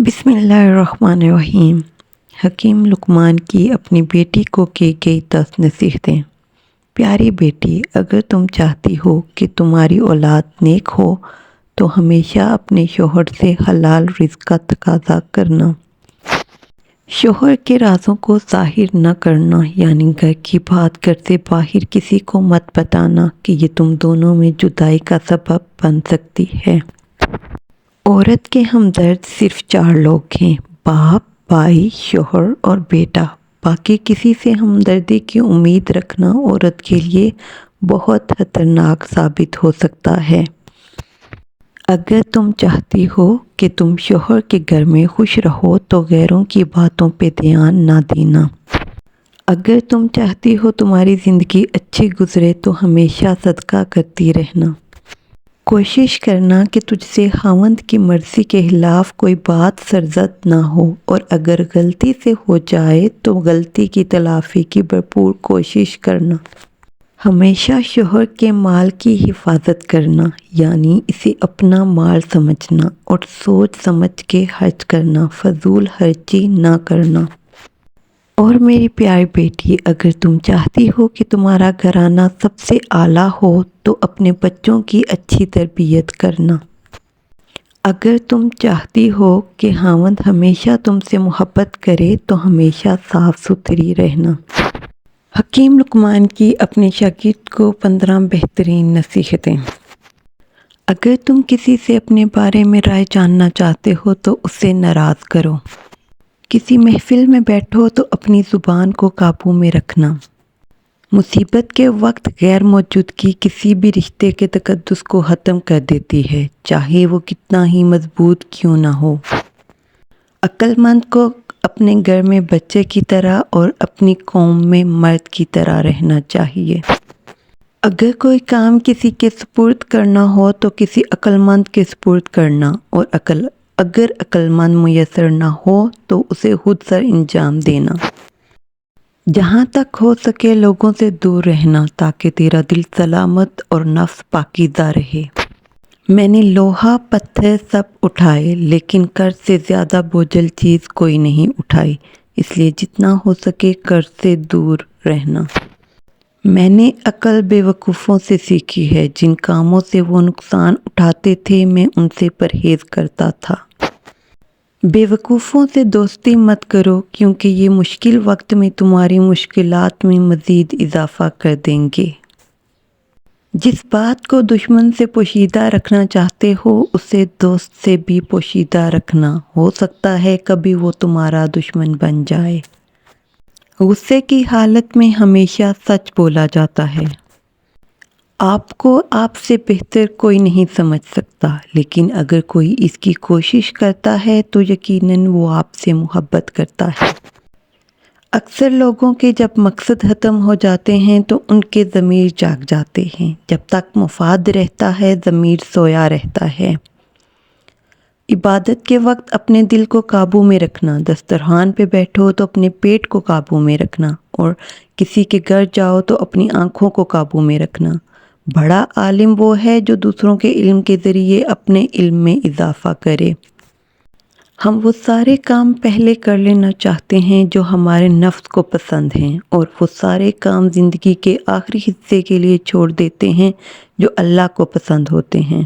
بسم اللہ الرحمن الرحیم۔ حکیم لقمان کی اپنی بیٹی کو کی گئی 10 نصیحتیں۔ پیاری بیٹی، اگر تم چاہتی ہو کہ تمہاری اولاد نیک ہو تو ہمیشہ اپنے شوہر سے حلال رزق کا تقاضا کرنا۔ شوہر کے رازوں کو ظاہر نہ کرنا، یعنی گھر کی بات گھر سے باہر کسی کو مت بتانا کہ یہ تم دونوں میں جدائی کا سبب بن سکتی ہے۔ عورت کے ہمدرد صرف 4 لوگ ہیں: باپ، بھائی، شوہر اور بیٹا۔ باقی کسی سے ہمدردی کی امید رکھنا عورت کے لیے بہت خطرناک ثابت ہو سکتا ہے۔ اگر تم چاہتی ہو کہ تم شوہر کے گھر میں خوش رہو تو غیروں کی باتوں پہ دھیان نہ دینا۔ اگر تم چاہتی ہو تمہاری زندگی اچھی گزرے تو ہمیشہ صدقہ کرتی رہنا۔ کوشش کرنا کہ تجھ سے خاوند کی مرضی کے خلاف کوئی بات سرزد نہ ہو، اور اگر غلطی سے ہو جائے تو غلطی کی تلافی کی بھرپور کوشش کرنا۔ ہمیشہ شوہر کے مال کی حفاظت کرنا، یعنی اسے اپنا مال سمجھنا اور سوچ سمجھ کے خرچ کرنا، فضول خرچی نہ کرنا۔ اور میری پیاری بیٹی، اگر تم چاہتی ہو کہ تمہارا گھرانہ سب سے اعلیٰ ہو تو اپنے بچوں کی اچھی تربیت کرنا۔ اگر تم چاہتی ہو کہ خاوند ہمیشہ تم سے محبت کرے تو ہمیشہ صاف ستھری رہنا۔ حکیم لقمان کی اپنے شاگرد کو 15 بہترین نصیحتیں۔ اگر تم کسی سے اپنے بارے میں رائے جاننا چاہتے ہو تو اسے ناراض کرو۔ کسی محفل میں بیٹھو تو اپنی زبان کو قابو میں رکھنا۔ مصیبت کے وقت غیر موجودگی کسی بھی رشتے کے تقدس کو ختم کر دیتی ہے، چاہے وہ کتنا ہی مضبوط کیوں نہ ہو۔ عقل مند کو اپنے گھر میں بچے کی طرح اور اپنی قوم میں مرد کی طرح رہنا چاہیے۔ اگر کوئی کام کسی کے سپرد کرنا ہو تو کسی عقل مند کے سپرد کرنا، اور اگر عقل مند میسر نہ ہو تو اسے خود سر انجام دینا۔ جہاں تک ہو سکے لوگوں سے دور رہنا تاکہ تیرا دل سلامت اور نفس پاکیزہ رہے۔ میں نے لوہا پتھر سب اٹھائے لیکن قرض سے زیادہ بوجھل چیز کوئی نہیں اٹھائی، اس لیے جتنا ہو سکے قرض سے دور رہنا۔ میں نے عقل بے وقوفوں سے سیکھی ہے، جن کاموں سے وہ نقصان اٹھاتے تھے میں ان سے پرہیز کرتا تھا۔ بے وقوفوں سے دوستی مت کرو کیونکہ یہ مشکل وقت میں تمہاری مشکلات میں مزید اضافہ کر دیں گے۔ جس بات کو دشمن سے پوشیدہ رکھنا چاہتے ہو اسے دوست سے بھی پوشیدہ رکھنا، ہو سکتا ہے کبھی وہ تمہارا دشمن بن جائے۔ غصے کی حالت میں ہمیشہ سچ بولا جاتا ہے۔ آپ کو آپ سے بہتر کوئی نہیں سمجھ سکتا، لیکن اگر کوئی اس کی کوشش کرتا ہے تو یقیناً وہ آپ سے محبت کرتا ہے۔ اکثر لوگوں کے جب مقصد ختم ہو جاتے ہیں تو ان کے ضمیر جاگ جاتے ہیں، جب تک مفاد رہتا ہے ضمیر سویا رہتا ہے۔ عبادت کے وقت اپنے دل کو قابو میں رکھنا، دسترخوان پہ بیٹھو تو اپنے پیٹ کو قابو میں رکھنا، اور کسی کے گھر جاؤ تو اپنی آنکھوں کو قابو میں رکھنا۔ بڑا عالم وہ ہے جو دوسروں کے علم کے ذریعے اپنے علم میں اضافہ کرے۔ ہم وہ سارے کام پہلے کر لینا چاہتے ہیں جو ہمارے نفس کو پسند ہیں، اور وہ سارے کام زندگی کے آخری حصے کے لیے چھوڑ دیتے ہیں جو اللہ کو پسند ہوتے ہیں۔